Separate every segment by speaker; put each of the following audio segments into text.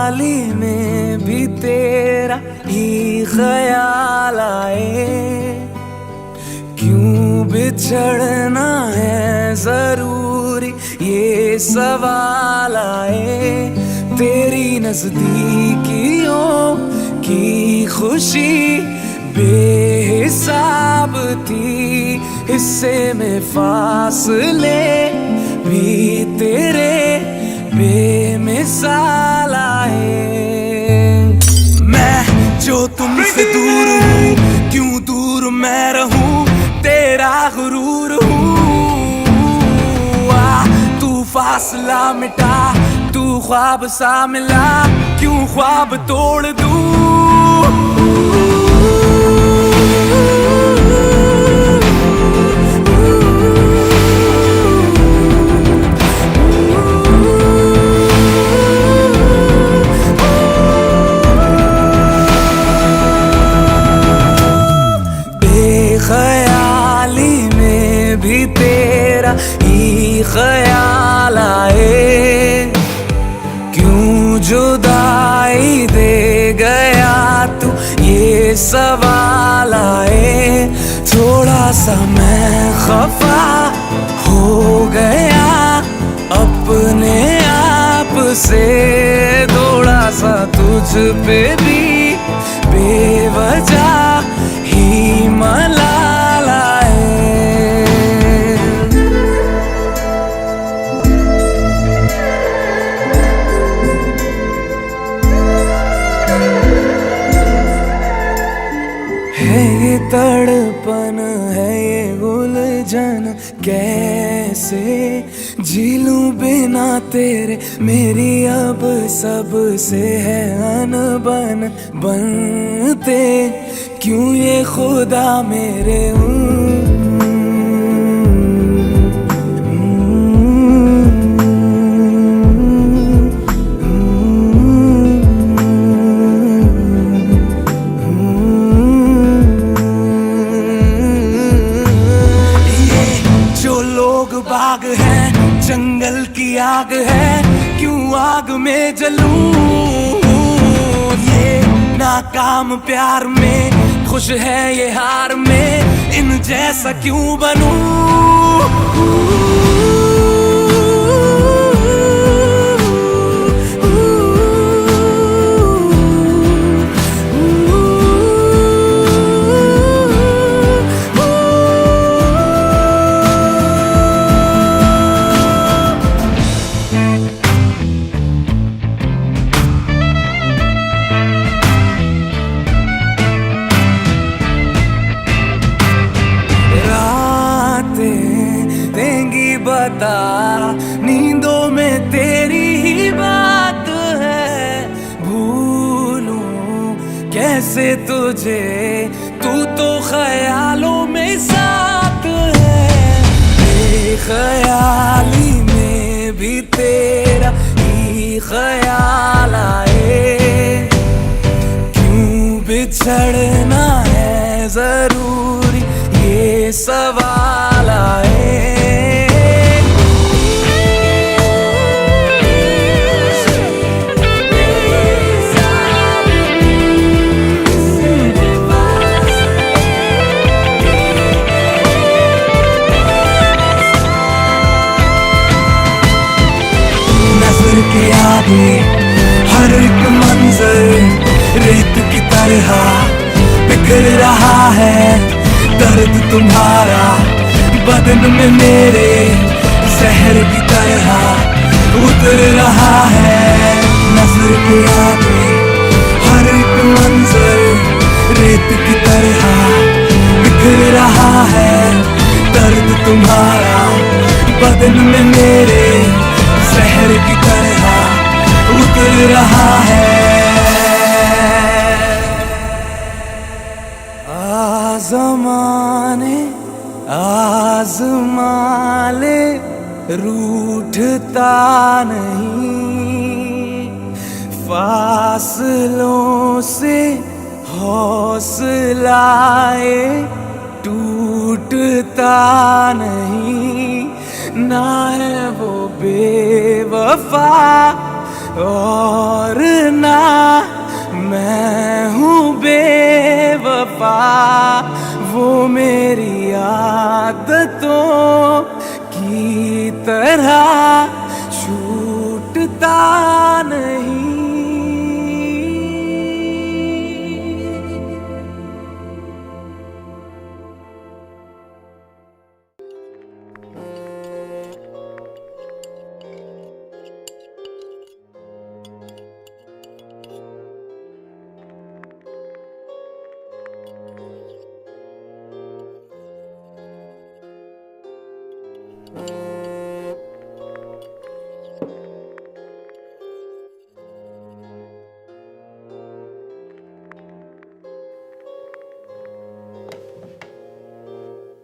Speaker 1: ख्याली में भी तेरा ही ख्याल आए, क्यों बिछड़ना है जरूरी ये सवाल आए। तेरी नजदीकियों की खुशी बेहिसाब थी, हिस्से में फासले भी तेरे बेमिसाल आए। मैं जो तुमसे दूर हूँ, क्यों दूर मैं रहूं, तेरा गुरूर हूँ। तू फासला मिटा, तू ख्वाब सा मिला, क्यों ख्वाब तोड़ दूं। ख्याली में भी तेरा ही ख्याल आए, क्यों जुदाई दे गया तू ये सवाल आए। थोड़ा सा मैं खफा हो गया अपने आप से, थोड़ा सा तुझ पे भी बेवजह ही मलाल आए। है ये तड़पन, है ये उलझन, कैसे जी लूं बिना तेरे। मेरी अब सब से है अनबन, बनते क्यों ये खुदा मेरे। बाग है जंगल की आग है, क्यों आग में जलूं। ये नाकाम प्यार में खुश है ये हार में, इन जैसा क्यों बनूं। बता नींदों में तेरी ही बात है, भूलूं कैसे तुझे, तू तो ख्यालों में साथ है। बेख्याली में भी तेरा ही ख्याल आए, क्यों बिछड़ना है जरूरी ये सवाल आए। के आगे हर एक मंजर रेत की तरह बिखर रहा है, दर्द तुम्हारा बदन में मेरे जहर की तरह उतर रहा है। नजर के आगे हर एक मंजर रेत की तरह बिखर रहा है, दर्द तुम्हारा बदन में मेरे शहर की तरह उतर रहा है। आज़माने आज़मा ले रूठता नहीं, फासलों से हौसलाए टूटता नहीं। ना है वो बेवफा और ना नहीं।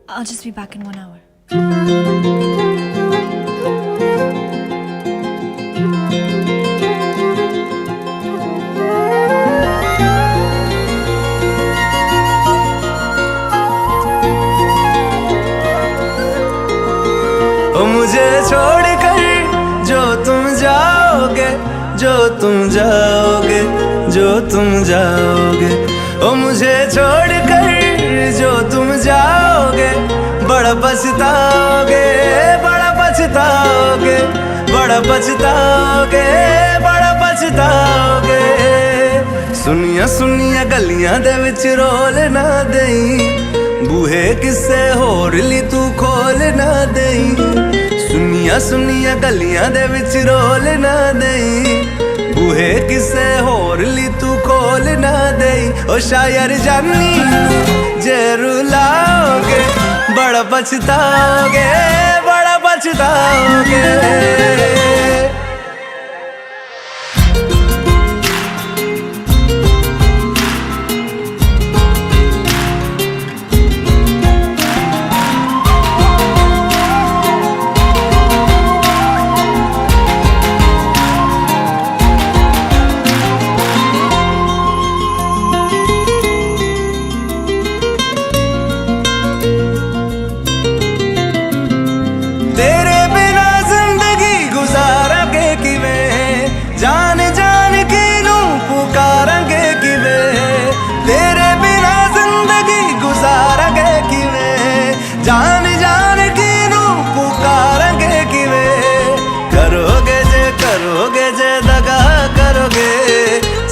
Speaker 2: I'll just be back in 1 hour.
Speaker 1: ओ मुझे छोड़कर जो तुम जाओगे, जो तुम जाओगे, जो तुम जाओगे, ओ मुझे छोड़कर जो तुम जाओगे, बड़ा पछताओगे, बड़ा पछताओगे, बड़ा पछताओगे, बड़ा पछताओगे। सुनिया सुनिया गलियां दे विच रोल ना देई, बूहे किसे होर ली तू खोल ना देई। सुनिया सुनिया गलियां दे विच रोल ना देई, बूहे किसे होर ली तू खोल ना देई। ओ शायर जानी जे रुलाओगे, बड़ा पछताओगे, बड़ा पछताओगे। तेरे बिना जिंदगी गुजारांगे किवें, जान जान के नू पुकारांगे किवें। तेरे बिना जिंदगी गुजारांगे किवें, जान जान के नू पुकारांगे किवें। करोगे जे दगा करोगे,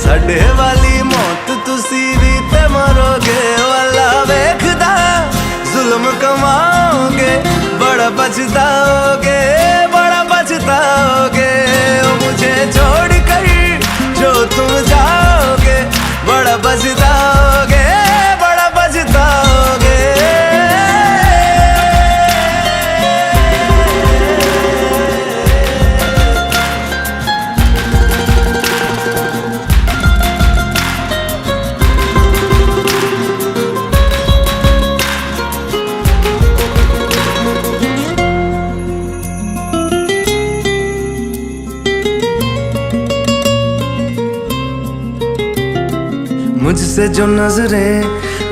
Speaker 1: साडे वाली मौत तुसी भी ते मरोगे। वाला वेखदा जुल्म कमाओगे, बड़ा पछताओगे, बड़ा पछताओगे। ओ मुझे छोड़कर जो तुम जाओगे, बड़ा पछताओगे, बड़ा पछताओगे। मुझसे जो नजरें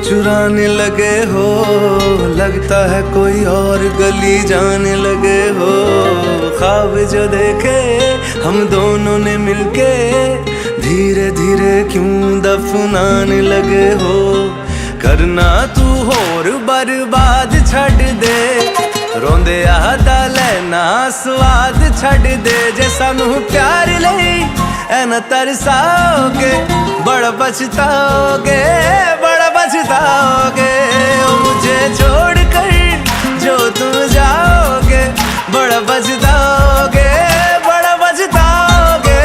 Speaker 1: चुराने लगे हो, लगता है कोई और गली जाने लगे हो। ख्वाब जो देखे हम दोनों ने मिलके, धीरे धीरे क्यों दफनाने लगे हो। करना तू होर बर्बाद छड़ दे, रोंदे आदा लेना स्वाद छड़ दे। जे सानू प्यार लई ऐना तरसाओगे, बड़ा पछताओगे, बड़ा पछताओगे। ओ मुझे छोड़कर जो तुम जाओगे, बड़ा पछताओगे, बड़ा पछताओगे।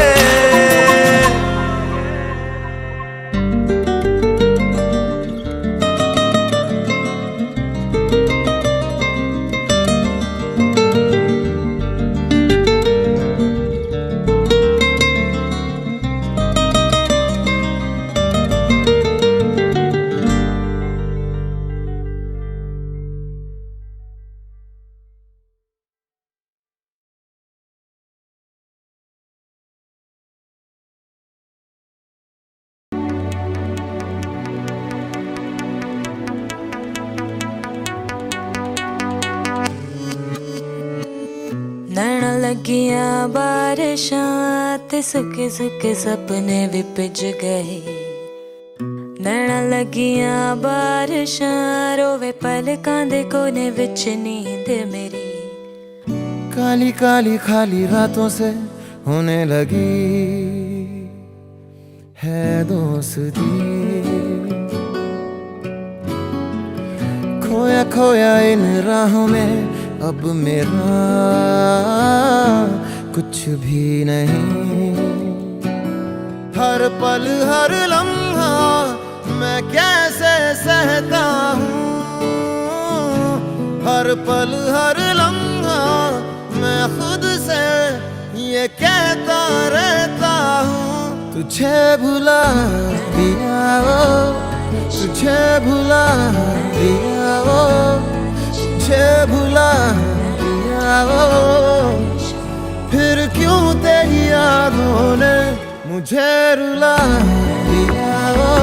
Speaker 3: नैना लगियां बारिशां ते सुके सुके सपने भी भिज गए। नैना लगियां बारिशां रोवे पलकां दे कोने विच नींद मेरी।
Speaker 4: काली काली खाली रातों से होने लगी है दोस्ती। खोया खोया इन राहों में अब मेरा कुछ भी नहीं। हर पल हर लम्हा मैं कैसे सहता हूँ, हर पल हर लम्हा मैं खुद से ये कहता रहता हूँ। तुझे भुला दिया वो, तुझे भुला दिया वो, तुझे भुला दिया वो। फिर क्यों तेरी यादों ने मुझे रुला दिया वो,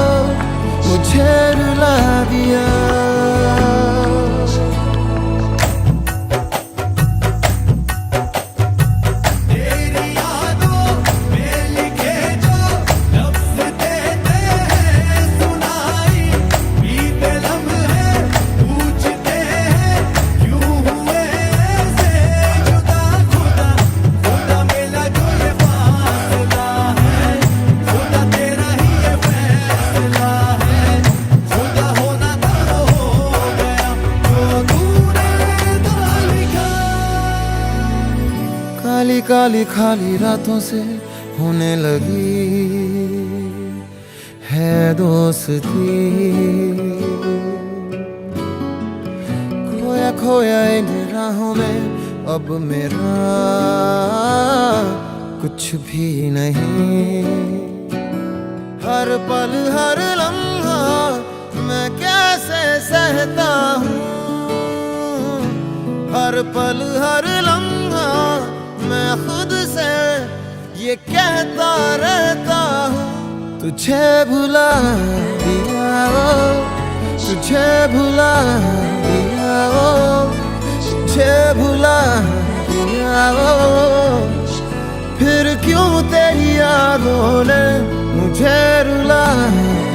Speaker 4: मुझे रुला दिया। काली काली खाली रातों से होने लगी है दोस्ती। खोया खोया इन राहों में अब मेरा कुछ भी नहीं। हर पल हर लम्हा मैं कैसे सहता हूँ, हर पल हर लम्हा मैं खुद से ये कहता रहता हूँ। तुझे भुला दिया वो, तुझे भुला दिया वो, तुझे भुला दिया वो। फिर क्यों तेरी यादों ने मुझे रुला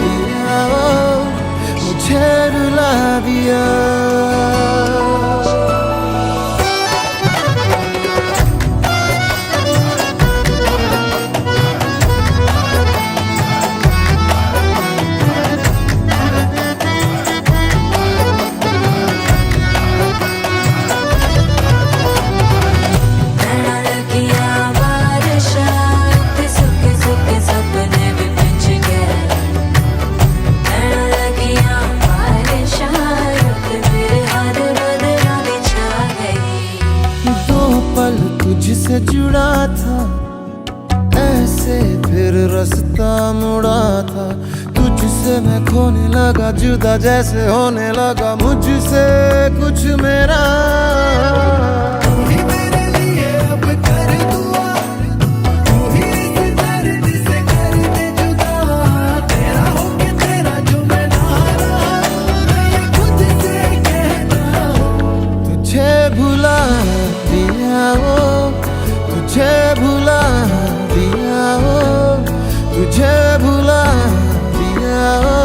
Speaker 4: दिया वो, मुझे रुला दिया। तुझसे जुड़ा था ऐसे फिर रास्ता मुड़ा था। तुझसे मैं खोने लगा जुदा जैसे होने लगा मुझसे कुछ मेरा। तू ही मेरे लिए अब कर दुआ, तू ही इस दर्द से कर दे जुदा। तेरा होके तेरा जो मैं ना रहा, मैं खुद से कहता हूँ। तुझे भुला दिया वो, तुझे भुला दिया वो, तुझे भुला दिया वो।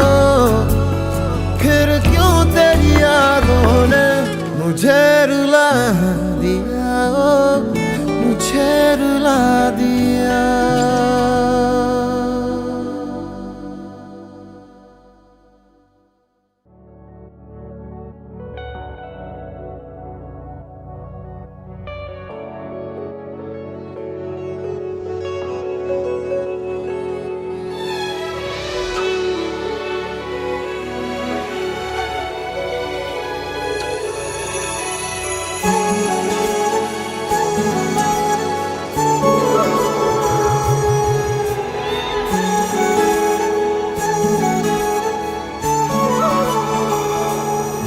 Speaker 4: फिर क्यों तेरी यादों ने मुझे रुला दिया वो, मुझे रुला दिया।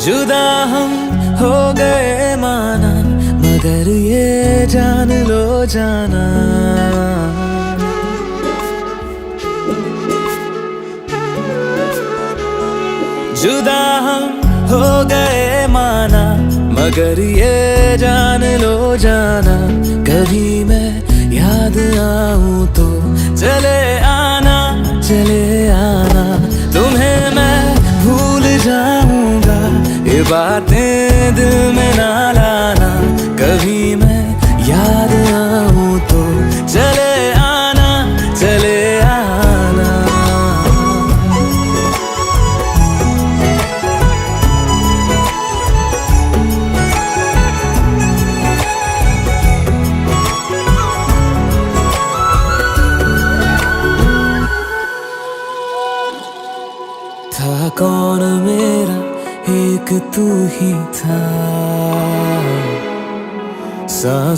Speaker 4: जुदा हम हो गए माना, मगर ये जान लो जाना। जुदा हम हो गए माना, मगर ये जान लो जाना। कभी मैं याद आऊं तो चले आना, चले आना। तुम्हें मैं भूल जाऊंगा, ये बातें दिल में ना लाना। कभी मैं याद आऊं तो चले आना, चले आना।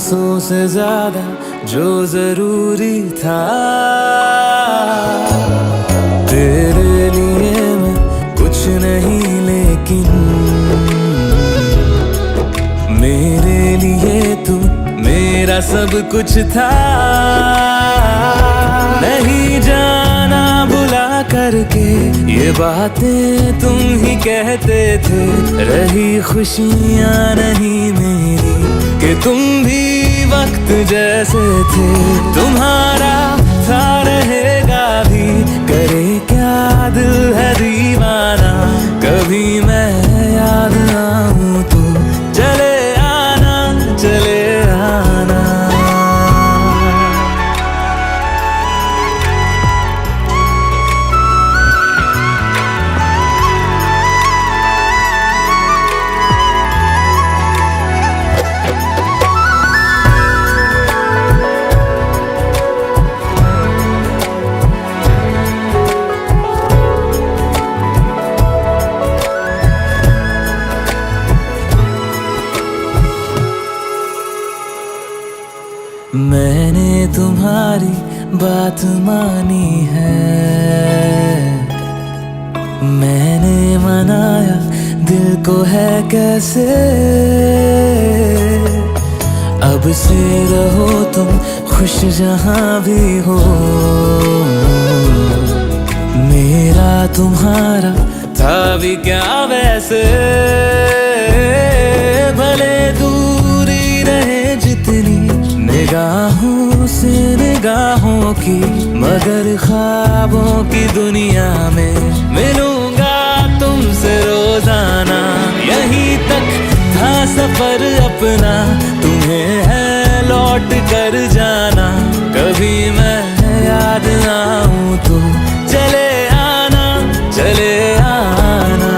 Speaker 1: सांसों से ज्यादा जो जरूरी था। तेरे लिए मैं कुछ नहीं, लेकिन मेरे लिए तू मेरा सब कुछ था। नहीं जाना बुला करके ये बातें तुम ही कहते थे। रही खुशियाँ नहीं मेरी कि तुम भी वक्त जैसे थे। तुम्हारा था रहेगा भी, करे क्या दिल है दीवाना। कभी मैं याद आऊं तो चले आना, चले आना। मैंने तुम्हारी बात मानी है, मैंने मनाया दिल को है कैसे। अब से रहो तुम खुश जहां भी हो, मेरा तुम्हारा था भी क्या वैसे। भले दूरी रहे जितनी निगाहों से निगाहों की, मगर ख्वाबों की दुनिया में मिलूंगा तुमसे रोजाना। यहीं तक था सफर अपना, तुम्हें है लौट कर जाना। कभी मैं याद आऊं तो चले आना, चले आना।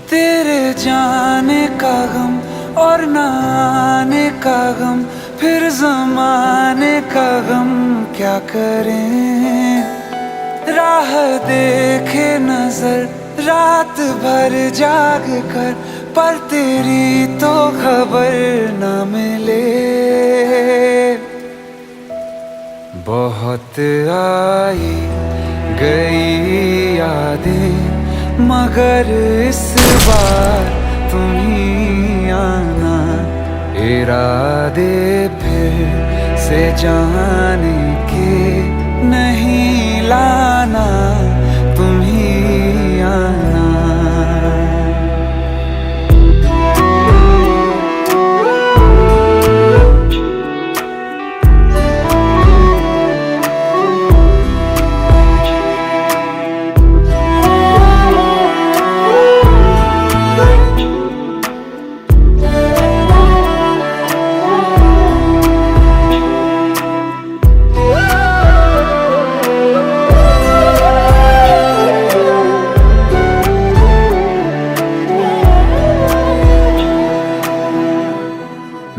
Speaker 5: तेरे जाने का गम और न आने का गम, फिर जमाने का गम क्या करें। राह देखे नजर रात भर जाग कर, पर तेरी तो खबर न मिले। बहुत आई गई यादें, मगर इस बार तुम ही आना। इरादे फिर से जाने के नहीं लाना, तुम ही आना।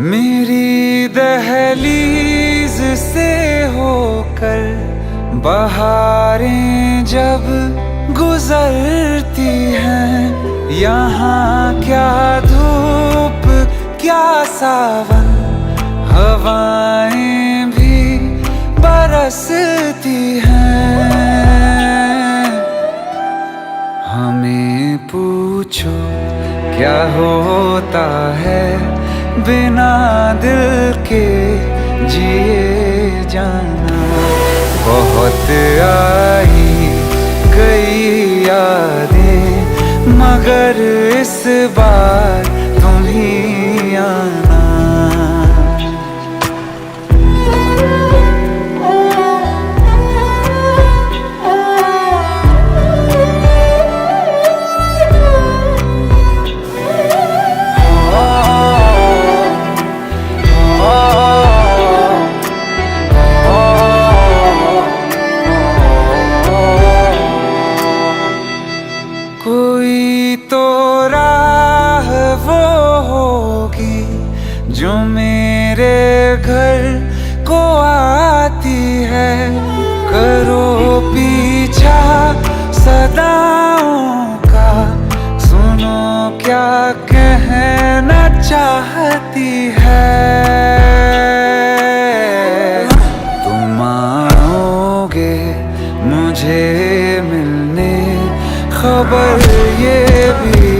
Speaker 5: मेरी दहलीज से होकर बहारें जब गुजरती हैं, यहाँ क्या धूप क्या सावन, हवाएं भी बरसती हैं। हमें पूछो क्या होता है बिना दिल के जिए जाना। बहुत आई गई यादें, मगर इस बार तुम ही आना। कोई तो राह वो होगी जो मेरे घर को आती है, करो पीछा सदाओं का, सुनो क्या कहना चाहती है। तुम आओगे मुझे मिलने, खबर ये भी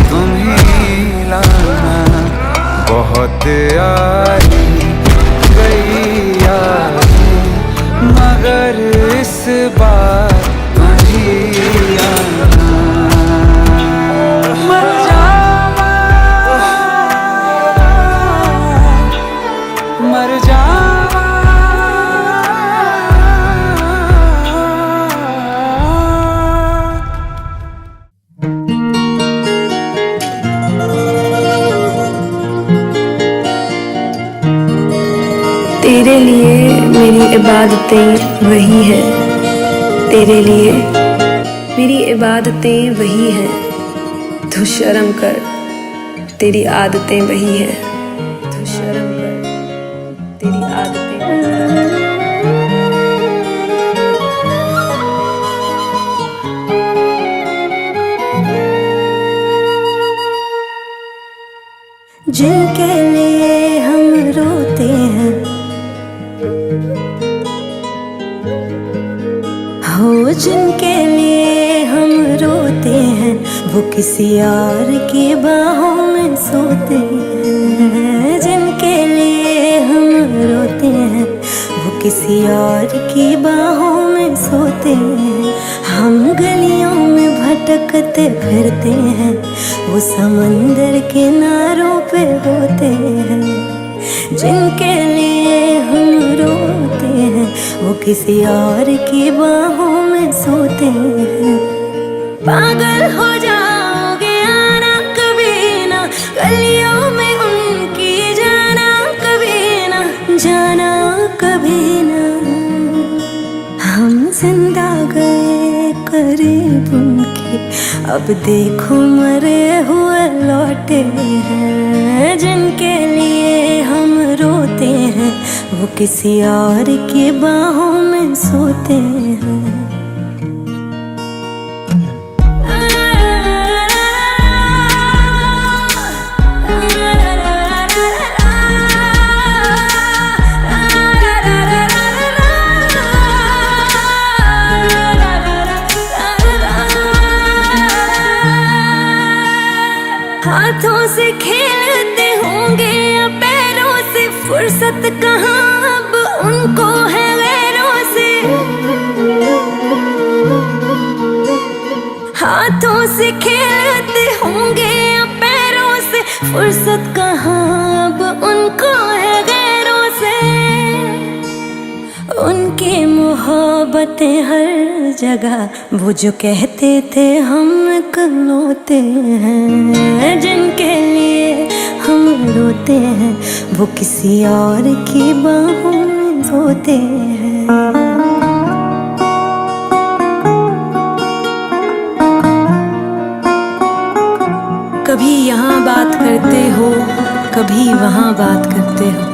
Speaker 5: तुम ही लाना। बहुत आई गई यादें, मगर इस बार तुम ही आना। मर जावा, मर जावा।
Speaker 6: तेरे लिए मेरी इबादतें वही है, तेरे लिए मेरी इबादतें वही है। तू शर्म कर, तेरी आदतें वही है। तू शर्म कर, तेरी आदतें वही है।
Speaker 3: जिनके लिए हम रोते हैं, हो जिनके लिए हम रोते हैं, वो किसी और की बाहों में सोते हैं। जिनके लिए हम रोते हैं, वो किसी और की बाहों में सोते हैं। हम गलियों में भटकते फिरते हैं, वो समंदर किनारों पे होते हैं। जिनके लिए हम रोते हैं, वो किसी और की बाहों में सोते हैं। पागल हो जाओगे आना कभी ना, गलियों में उनकी जाना कभी ना, जाना कभी ना। हम जिंदा गए करीब उनके, अब देखो मरे हुए लौटे हैं। जिनके लिए हम रोते हैं, वो किसी और की बाहों में सोते हैं। हाथों से खेलते होंगे या पैरों से, फुर्सत कहाँ अब उनको है गैरों से। हाथों से खेलते होंगे या पैरों से, फुर्सत कहाँ अब उनको है गैरों से। उनकी मोहब्बतें हर जगह, वो जो कहते थे हम इकलौते हैं। जिनके लिए हम रोते हैं, वो किसी और की बाहों में सोते हैं।
Speaker 6: कभी यहाँ बात करते हो, कभी वहाँ बात करते हो।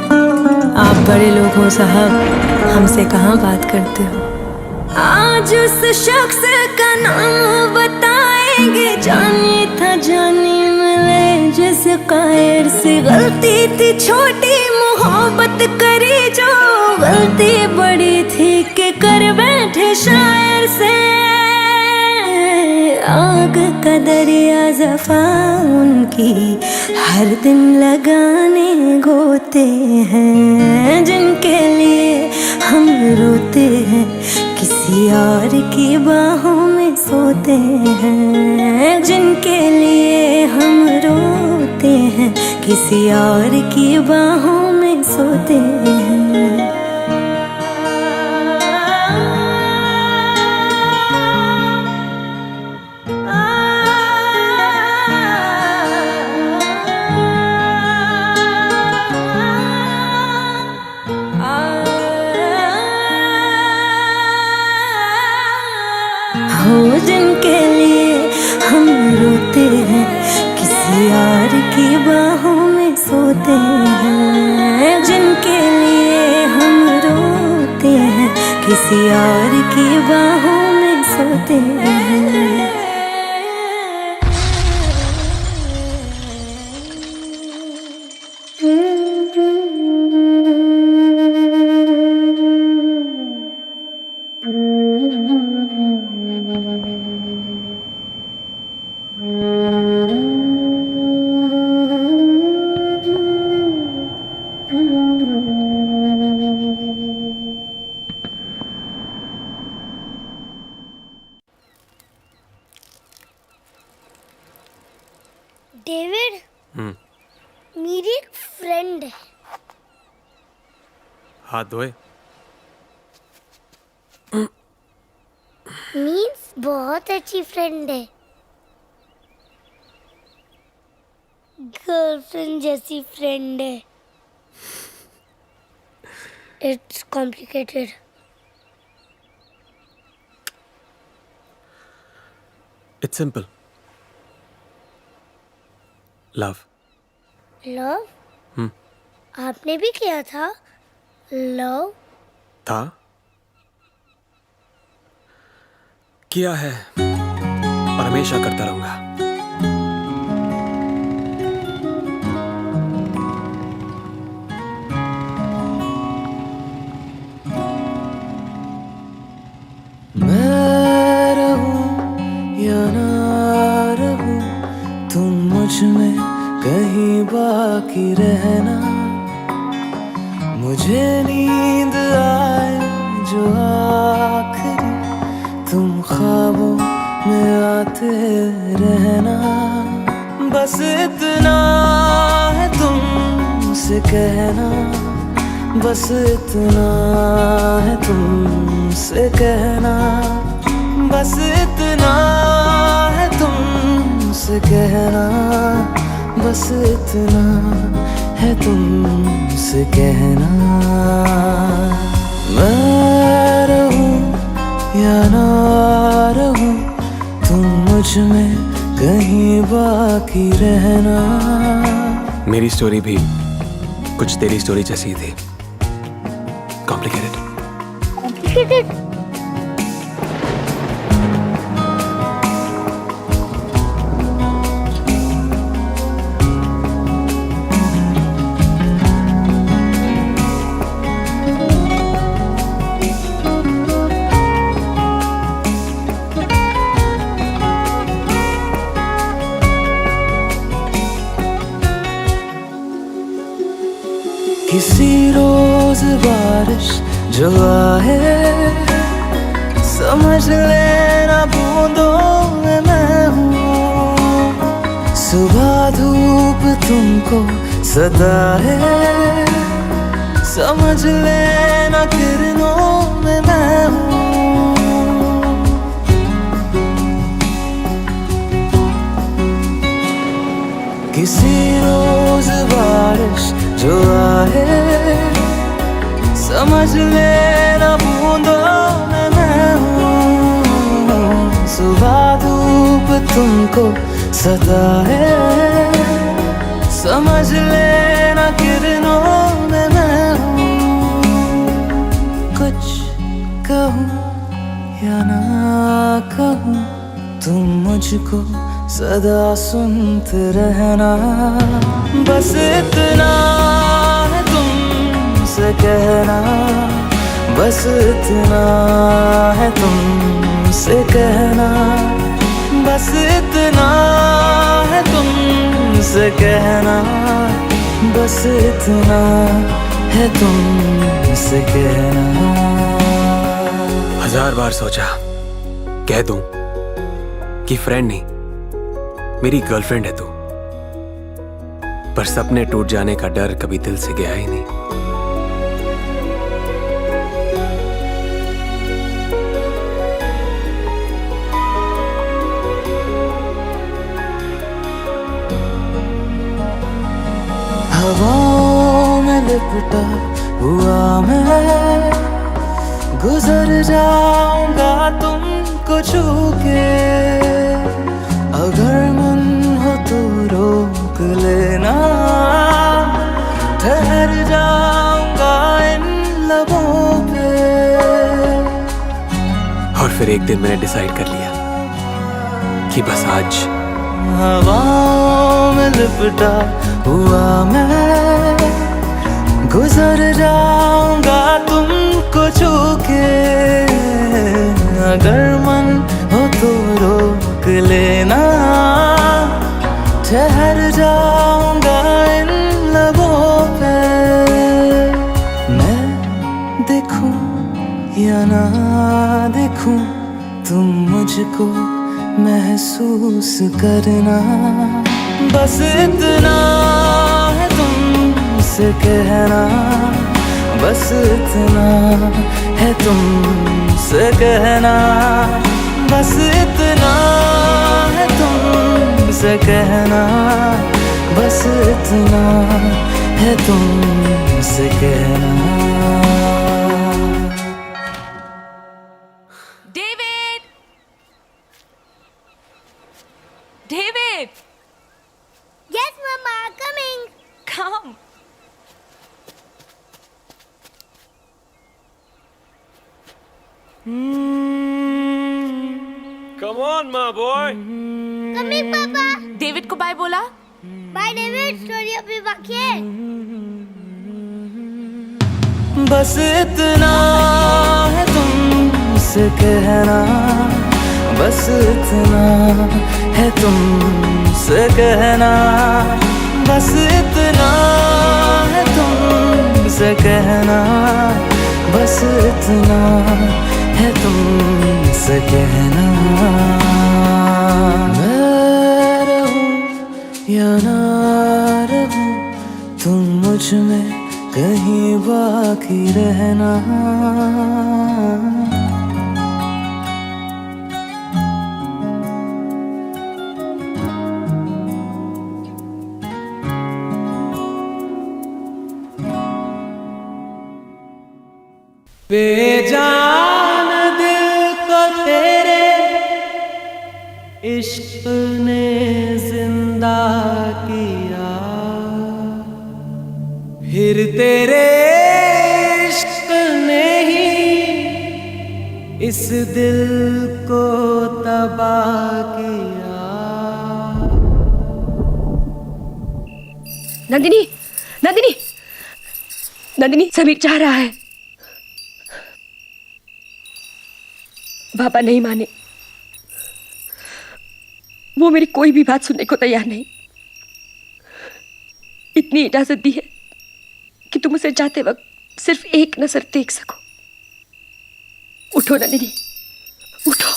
Speaker 6: आप बड़े लोग हो साहब, हमसे कहाँ बात करते हो।
Speaker 3: आज उस शख्स का नाम बताएंगे, जानी था जानी मिले जिस कायर से। गलती थी छोटी मोहब्बत करी जो, गलती बड़ी थी कि कर बैठे शायर से। आग का दरिया जफा उनकी, हर दिन लगाने गोते हैं। जिनके लिए हम रोते हैं, किसी और की बाहों में सोते हैं, जिनके लिए हम रोते हैं किसी और की बाहों में सोते हैं। हो जिनके लिए हम रोते हैं किसी और की बाहों में सोते हैं, जिनके लिए हम रोते हैं किसी और की बाहों में सोते हैं।
Speaker 7: डेविड, मेरी एक फ्रेंड है।
Speaker 8: हाथ धोए।
Speaker 7: मीन्स बहुत अच्छी फ्रेंड है, गर्लफ्रेंड जैसी फ्रेंड है। It's complicated.
Speaker 8: It's simple. Love.
Speaker 7: Love? आपने भी किया था लव?
Speaker 8: था, किया है और हमेशा करता रहूंगा।
Speaker 4: मैं रहूं या ना रहूं, तुम मुझ में कहीं बाकी रहना। मुझे नींद आए जो आखिरी, तुम ख्वाबों में आते रहना। बस इतना है तुमसे कहना, बस इतना है तुमसे कहना, बस इतना है तुमसे कहना, बस इतना है तुमसे कहना। मैं रहूं या ना रहूं, तुम मुझ में कहीं बाकी रहना।
Speaker 8: मेरी स्टोरी भी कुछ तेरी स्टोरी जैसी थी। कॉम्प्लिकेटेड।
Speaker 7: कॉम्प्लिकेटेड?
Speaker 4: किसी रोज बारिश जो आए, समझ लेना बूंदों में मैं हूँ। सुबह धूप तुमको सदा है, समझ लेना किरणों में मैं हूँ। किसी रोज बारिश जो आए, समझ लेना बूंदों में मैं हूँ। सुबह धूप तुमको सदा है, समझ लेना किरणों में मैं हूँ। कुछ कहूँ या ना कहूँ, तुम मुझको सदा सुनते रहना। बस इतना है तुमसे कहना, बस इतना है तुमसे कहना, बस इतना है तुमसे कहना, बस इतना है तुमसे कहना।
Speaker 8: 1000 बार सोचा कह दूं कि फ्रेंड नहीं, मेरी गर्लफ्रेंड है तू। पर सपने टूट जाने का डर कभी दिल से गया ही नहीं।
Speaker 5: हवाओं में लिपटा हुआ मैं गुजर जाऊंगा तुमको छू के। अगर मन हो तो रोक लेना, ठहर जाऊंगा इन लबों पे।
Speaker 8: और फिर एक दिन मैंने डिसाइड कर लिया कि बस आज
Speaker 5: हवाओं में लिपटा हुआ मैं गुजर जाऊंगा तुमको छू के। अगर मन हो तो रोक लेना, ठहर जाऊंगा इन लबों पे। मैं देखूं या ना देखूं, तुम मुझको महसूस करना। बस इतना है तुमसे कहना, बस इतना है तुमसे कहना। बस इतना है तुमसे कहना, बस इतना है तुमसे कहना।
Speaker 2: David!
Speaker 7: Yes, Mama, coming.
Speaker 2: Come.
Speaker 8: Come on, my boy.
Speaker 7: Coming, Papa.
Speaker 2: David को बाय बोला?
Speaker 7: Bye, David. स्टोरी अभी बाकी है।
Speaker 5: बस इतना है तुमसे कहना, बस इतना है तुमसे कहना। बस इतना है तुमसे कहना, बस इतना है तुमसे कहना। मैं रहूं या ना रहूं, तुम मुझ में कहीं बाकी रहना। बेजान दिल को तेरे इश्क ने जिंदा किया, फिर तेरे इश्क ने ही इस दिल को तबाह किया।
Speaker 6: नंदिनी, नंदिनी, नंदिनी, समीर चाह रहा है। पापा नहीं माने, वो मेरी कोई भी बात सुनने को तैयार नहीं। इतनी इजाजत दी है कि तुम उसे जाते वक्त सिर्फ एक नजर देख सको। उठो नंदिनी, उठो।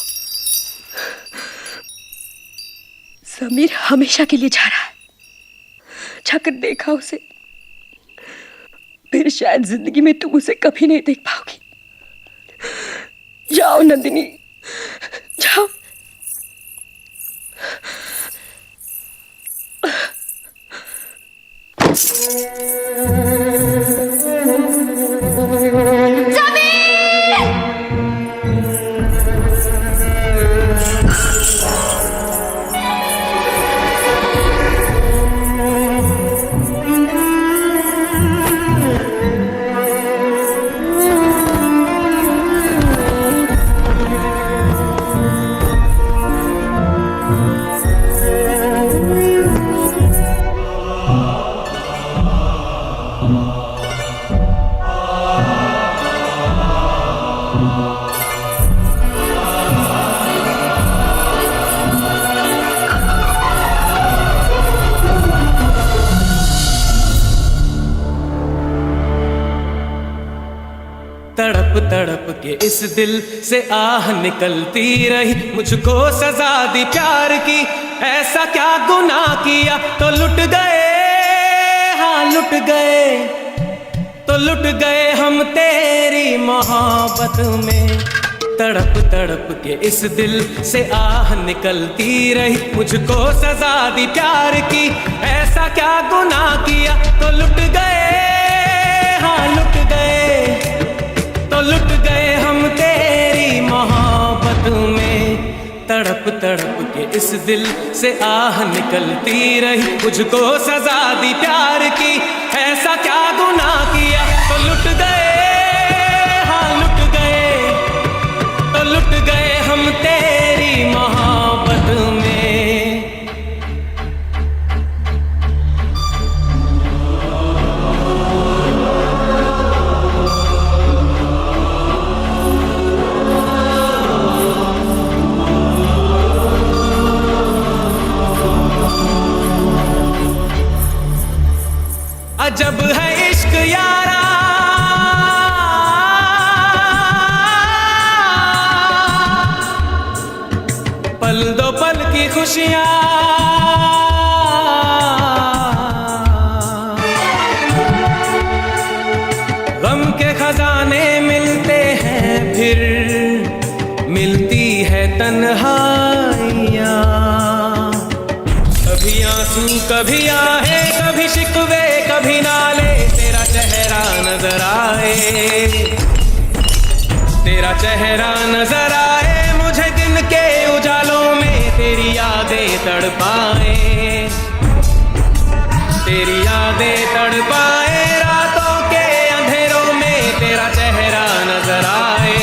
Speaker 6: समीर हमेशा के लिए जा रहा है। जाकर देखा उसे, फिर शायद जिंदगी में तुम उसे कभी नहीं देख पाओगी। जाओ नंदिनी, जाओ।
Speaker 1: तड़प के इस दिल से आह निकलती रही, मुझको सजा दी प्यार की, ऐसा क्या गुनाह किया तो लुट गए, हाँ लुट गए, तो लुट गए हम तेरी मोहब्बत में। तड़प तड़प के इस दिल से आह निकलती रही, मुझको सजा दी प्यार की, ऐसा क्या गुनाह किया तो लुट गए, हाँ लुट गए, तो लुट गए हम तेरी मोहब्बत में। तड़प तड़प के इस दिल से आह निकलती रही, मुझको सजा दी प्यार की, ऐसा क्या गुनाह किया तो लुट गए, हाँ लुट गए, तो लुट गए हम तेरी मोहब्बत में। अजब है इश्क यारा, पल दो पल की खुशियां, गम के खजाने मिलते हैं, फिर मिलती है तन्हाइयां। कभी आंसू कभी आहे, कभी शिकवे कभी नाले, तेरा चेहरा नजर आए, तेरा चेहरा नजर आए, मुझे दिन के उजालों में तेरी यादें तड़पाए, तेरी यादें तड़पाए, रातों के अंधेरों में तेरा चेहरा नजर आए।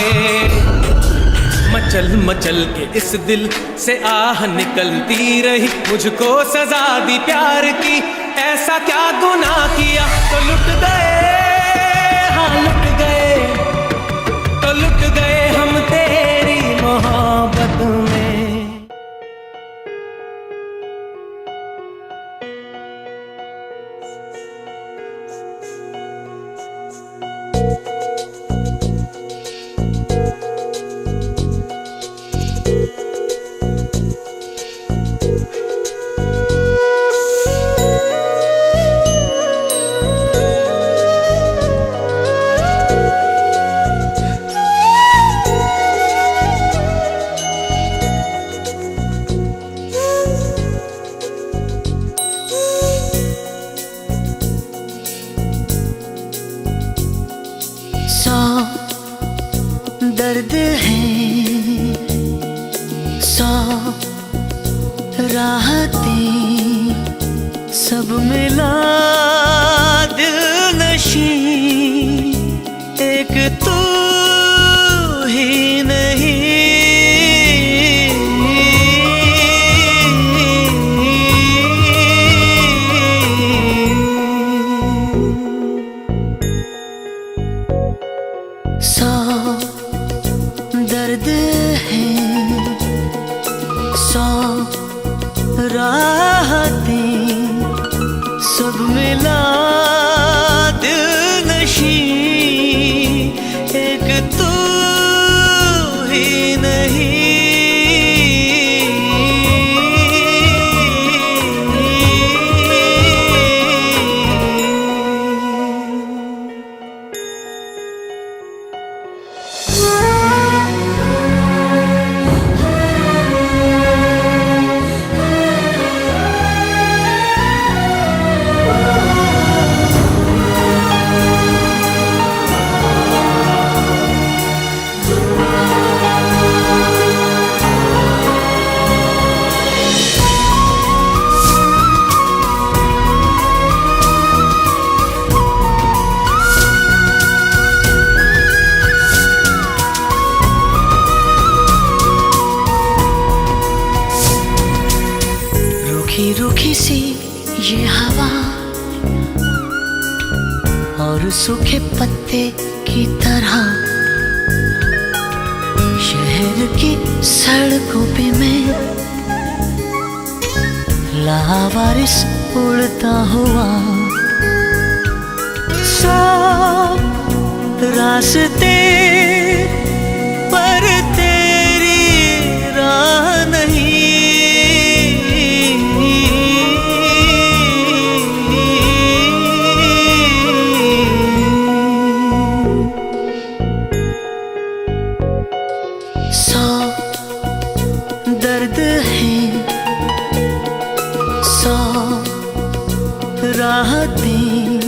Speaker 1: मचल मचल के इस दिल से आह निकलती रही, मुझको सजा दी प्यार की, ऐसा क्या गुनाह किया तो लुट गए, हाँ लुट गए, तो लुट गए हम तेरी मोहब्बत में।
Speaker 3: दर्द है, सौ राहतें, सब मिला दिल नशी, एक तू ही नहीं। दर्द है, सौ राहतें, सब मिला दिल नशी, एक तू ही नहीं। रूखी रूखी सी ये हवा और सूखे पत्ते की तरह शहर की सड़कों पे मैं लावारिस उड़ता हुआ, सब रास्ते
Speaker 5: राहतें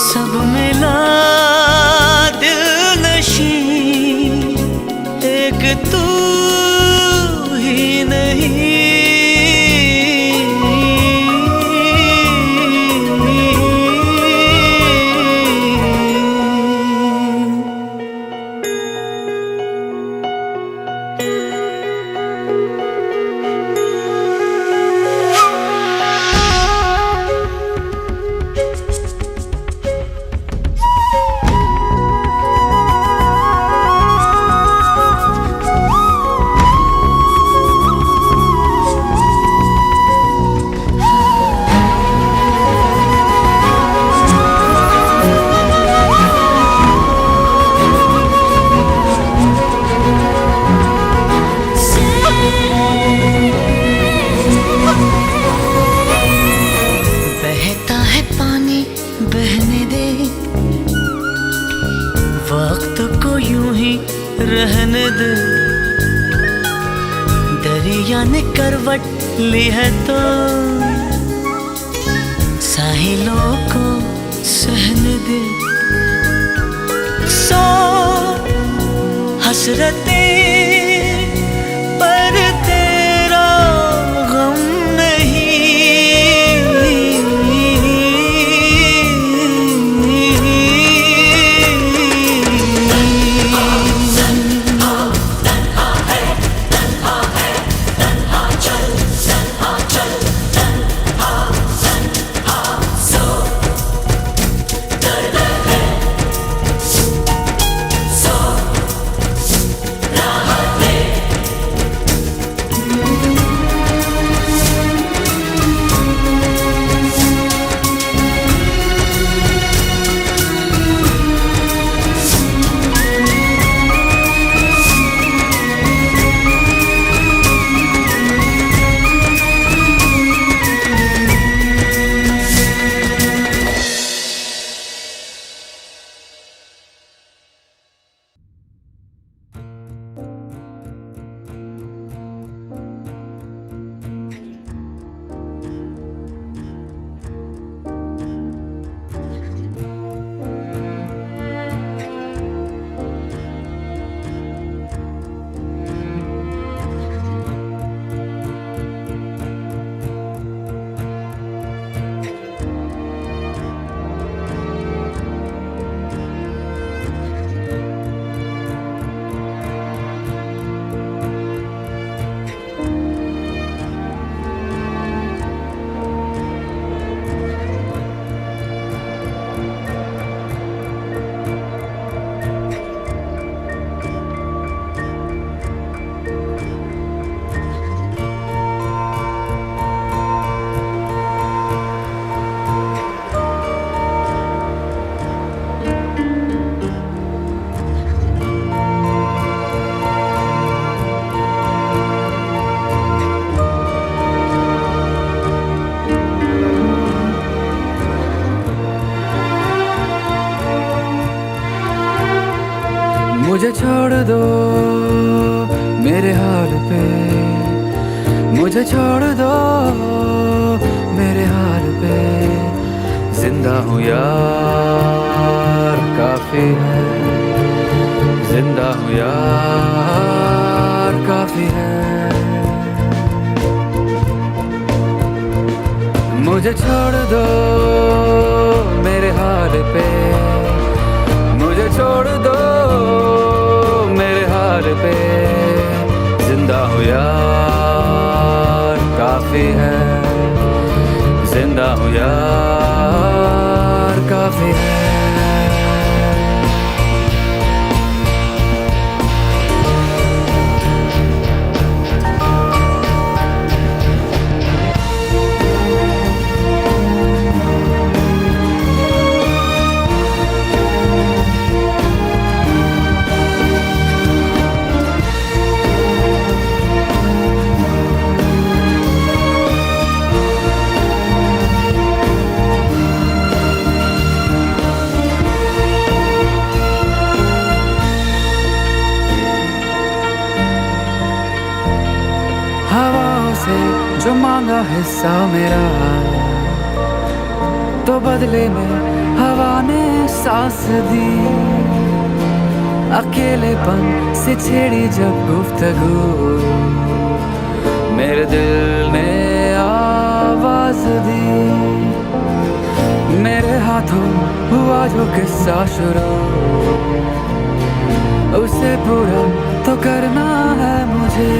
Speaker 5: सब मिला दिल नशी, एक तू ही नहीं। बहने दे वक्त को यूं ही रहने दे, दरिया ने करवट ली है तो साहिलों को सहने दे। सो हसरतें पर तेरा गम नहीं,
Speaker 9: मुझे छोड़ दो मेरे हाल पे, मुझे छोड़ दो मेरे हाल पे, जिंदा हूँ यार काफी है, जिंदा हूँ यार काफी है। मुझे छोड़ दो मेरे हाल पे, मुझे छोड़ दो मेरे हाल पे, जिंदा हूँ यार काफी है, जिंदा हूँ यार काफी है। हवाओं से जो मांगा हिस्सा मेरा, बदले में हवा ने सांस दी, अकेलेपन से छेड़ी जब गुफ्तगू, मेरे दिल ने आवाज दी। मेरे हाथों हुआ जो किस्सा शुरू, उसे पूरा तो करना है मुझे।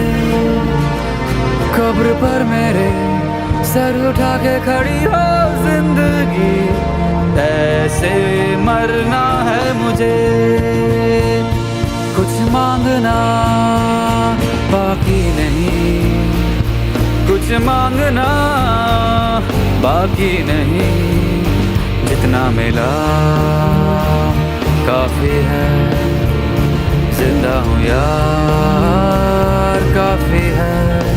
Speaker 9: कब्र पर मेरे सर उठा के खड़ी हो जिंदगी, ऐसे मरना है मुझे। कुछ मांगना बाकी नहीं, कुछ मांगना बाकी नहीं, जितना मिला काफी है। जिंदा हूँ यार काफी है।